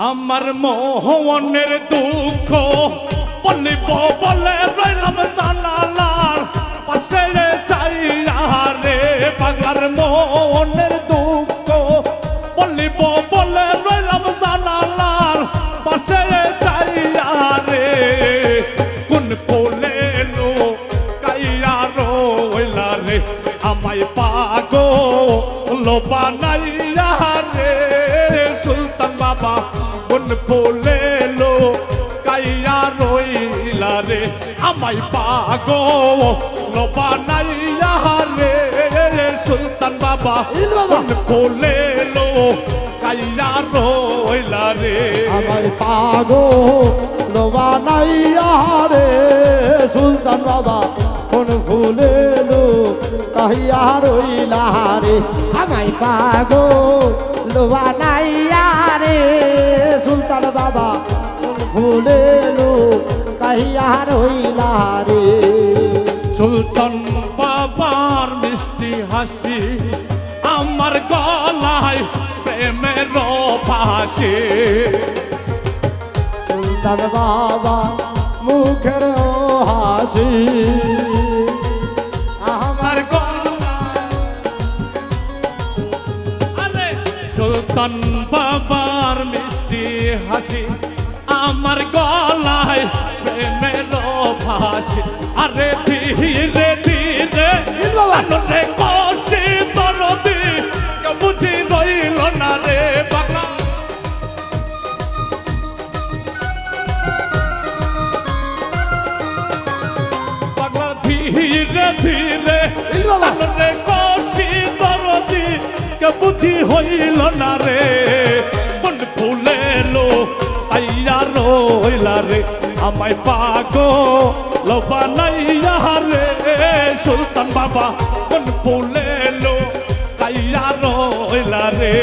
আমার মোহনের দুঃখ বলিব বলে রইলাম জানালার পাশে চাইয়া রে পাগলার মোহনের দুঃখ বলিব বলে রইলাম জানালার পাশে চাইয়া রে কোন কোলে লো কাইয়া রইলা রে আমায় পাগল বানাইয়া রে সুলতান বাবা কোন কোলে লো কাইয়া রইলা রে আমায় পাগল বানাইয়া রে সুলতান বাবা কোন কোলে লো কাইয়া রইলা রে আমায় পাগল বানাইয়া রে সুলতান বাবা কোন ফুলে লো কাইয়া রইলা রে আমায় পাগল বানাইয়া রে সুলতান বাবা কোন ফুলে লো কাইয়া রইলা রে সুলতান বাবার মিষ্টি হাসি আমার গলায় প্রেমের ফাঁসি সুলতান বাবা মুখের হাসি আমার গলায় আরে সুলতান বাবার মিষ্টি হাসি আমার গলায় প্রেমের ফাঁসি আরে ধীরে ধীরে আনন্দে কষি দরদি কেউ বুঝি রইল না রে বাবা পাগলা ধীরে ধীরে আনন্দে কষি দরদি কেউ বুঝি হইল না রে কোন ফুলে লো আইয়া রইলা রে আমায় পাগল বানাইয়া রে সুলতান বাবা কোন ফুলে লো কাইয়া রইলা রে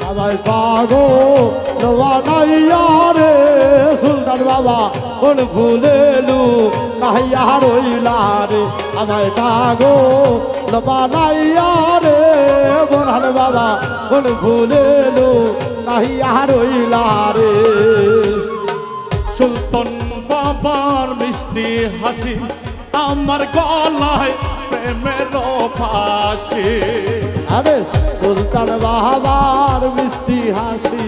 আমায় পাগল বানাইয়া রে সুলতান বাবা কোন ফুলে লো কাইয়া রইলা রে আমায় পাগল বানাইয়া রে বোরহান বাবা কোন ফুলে লো কাইয়া রইলা রে সুলতান বাবার মিষ্টি হাসি আমার গলায় প্রেমের ফাঁসি আরে সুলতান বাবার মিষ্টি হাসি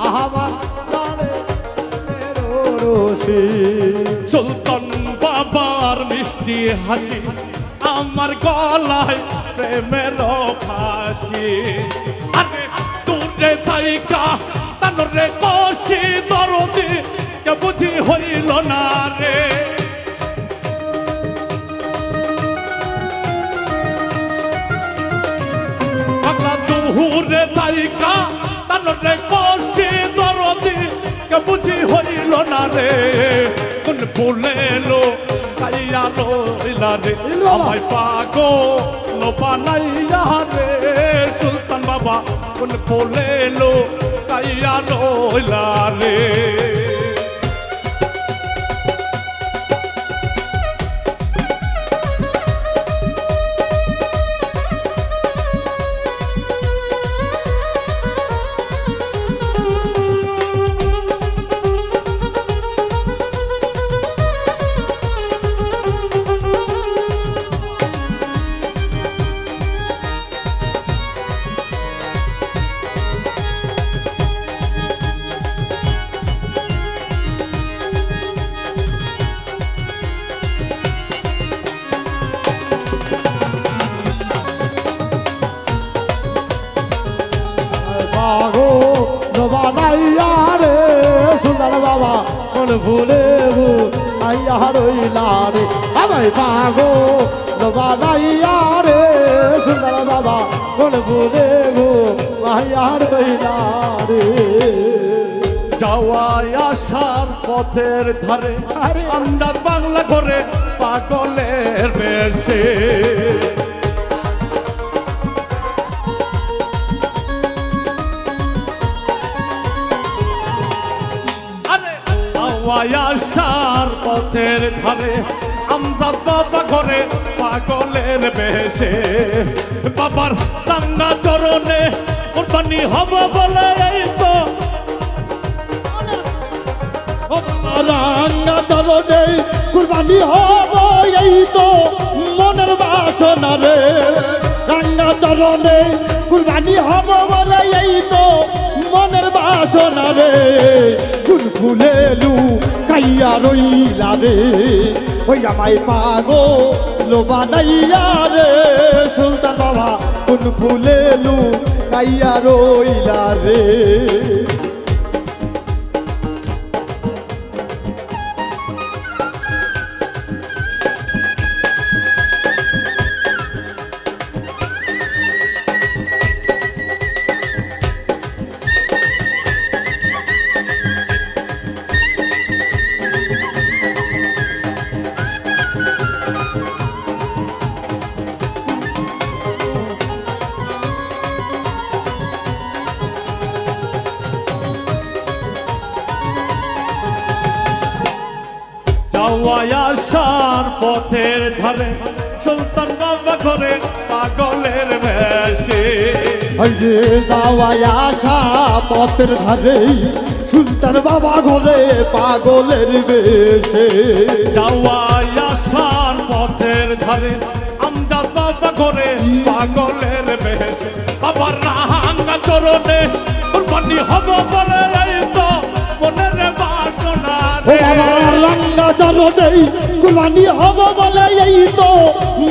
আমার গানে রোশি সুলতান বাবার মিষ্টি হাসি আমার গলায় প্রেমের ফাঁসি আরে দূরে থাইকা তানরে কষি দরদি কে বুঝি হইল না রে পাগলা দূরে থাইকা তানরে কষি দরদি কে বুঝি হইল না রে কোন ফুলে লো কাইয়া রইলা রে আমায় পাগল বানাইয়া রে সুলতান বাবা কোন ফুলে লো কাইয়া রইলা রে পাগল বানাইয়া রে সুলতান বাবা কোন ফুলে লো কাইয়া রইলা রে আমায় পাগল বানাইয়া রে সুলতান বাবা কোন ফুলে লো কাইয়া রইলা রে যাওয়ায় আসার পথের ধারে আরে। আন্দাজ বাংলা করে পাগলের বেশে আসার পথের ধারে আমজাদ বাবা ঘরে পাগলের বেশে বাবার রান্না চরণে কোরবানি হব বলে এই তো রান্না চরণে কুরবানি হব এই তো মনের বাসনা রে রান্না চরণে কুরবানি হব বলে এই তো মনের বাসনা রে ফুল ফুলেলু কাইয়া রইলা রে ওই আমায় পাগো লোবানাইয়া রে সুলতান বাবা ফুল ফুলেলু কাইয়া রইলা রে আসার পথের ধারে সুলতান বাবা ঘরে পাগলের বেশে যে যাওয়ায় আসা পথের ধারে সুলতান বাবা ঘরে পাগলের বেশে যাওয়ায় আসার পথের ধারে আমজাদ বাবা ঘরে পাগলের বেশে বাবার রাহাঙ্গা চরণে কুরবানি হব বলে এই তো মনের বাসনা রে বাবার রান্না চরণে কুরবানি হব বলে এই তো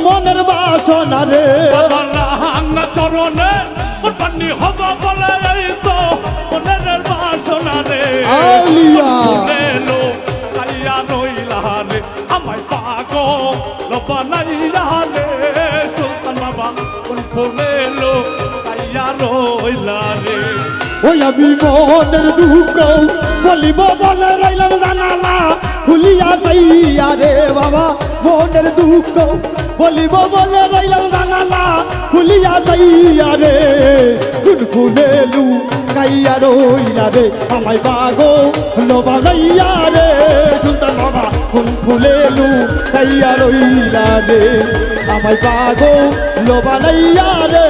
মনের বাসনা রে বাবার রাহাঙ্গা চরণে কুরবানি হব বলে এই তো মনের বাসনা রে আলিয়া লো কাইয়া রইলা রে আমায় পাগল বানাইলা রে সুলতান বাবা কোন ফুলে লো কাইয়া রইলা রে ওই আমি মনের দুঃখ বলিব বলে রইলাম জানালা খুলিয়া যাইয়া রে বাবা মনের দুঃখ বলিব বলে রইলাম জানালা খুলিয়া যাইয়া রে কোন ফুলেলু কাইয়া রইলা রে আমায় পাগো লোবা যাইয়া রে সুলতান বাবা কোন ফুলেলু কাইয়া রইলা রে আমায় পাগো লোবা যাইয়া রে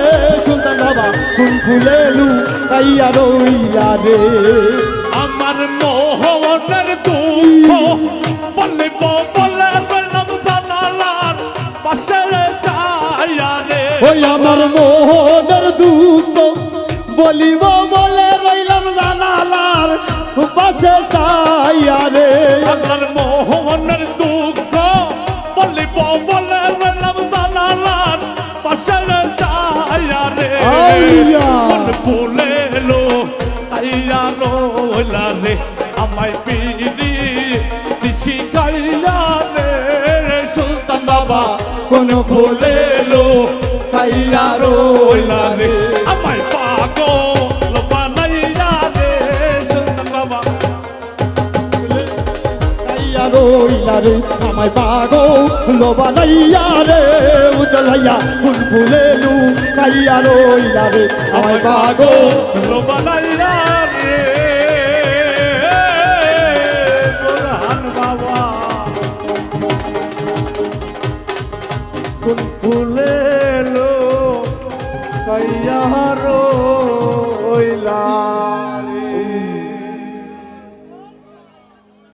সুলতান বাবা কোন ফুলেলু কাইয়া রইলা রে আমার মোহনের দুঃখ বলিব বলে রইলাম জানালার পাশে চাইয়া রে ওই আমার মোহনের দুঃখ বলিব বলে রইলাম জানালার পাশে চাইয়া রে আমার মোহনের দুঃখ বলিব বলে রইলাম জানালার পাশে চাইয়া রে আলিয়া। কোন ফুলে লো কাইয়া রইলা রে আমায় পিড়ি দিশি কাইয়া রে সুলতান বাবা কোন ফুলে লো কাইয়া রইলা রে আমায় পাগল বানাইয়া রে সুলতান বাবা কাইয়া রইলা রে আমায় পাগো লোবা নাইয়া রে উজলাইয়া কোন ফুলে কাইয়া রইলা রে আমায় পাগো বানাইয়া রে বোরহান বাবা কোন ফুলে লো কাইয়া রইলা রে